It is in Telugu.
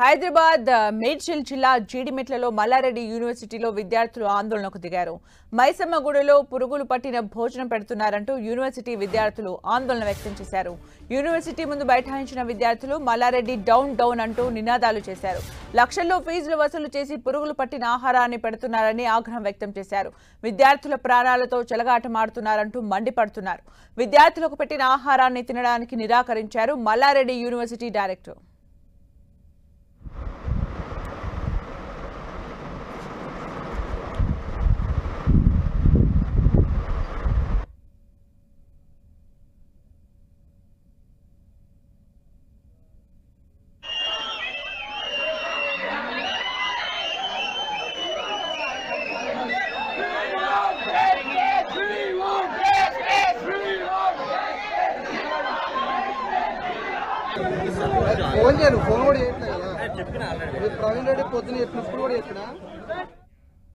హైదరాబాద్ మేడ్చల్ జిల్లా జీడిమెట్లలో మల్లారెడ్డి యూనివర్సిటీలో విద్యార్థులు ఆందోళనకు దిగారు. మైసమ్మగూడలో పురుగులు పట్టిన భోజనం పెడుతున్నారంటూ యూనివర్సిటీ విద్యార్థులు ఆందోళన వ్యక్తం చేశారు. యూనివర్సిటీ ముందు బైఠాయించిన విద్యార్థులు మల్లారెడ్డి డౌన్ డౌన్ అంటూ నినాదాలు చేశారు. లక్షల్లో ఫీజులు వసూలు చేసి పురుగులు పట్టిన ఆహారాన్ని పెడుతున్నారని ఆగ్రహం వ్యక్తం చేశారు. విద్యార్థుల ప్రాణాలతో చెలగాటమాడుతున్నారంటూ మండిపడుతున్నారు. విద్యార్థులకు పెట్టిన ఆహారాన్ని తినడానికి నిరాకరించారు మల్లారెడ్డి యూనివర్సిటీ డైరెక్టర్. ఫోన్ చేయను, ఫోన్ కూడా చేయట్లేదు కదా. ప్రవీణ్ రెడ్డి పొద్దున చెప్పినప్పుడు కూడా చెప్పినా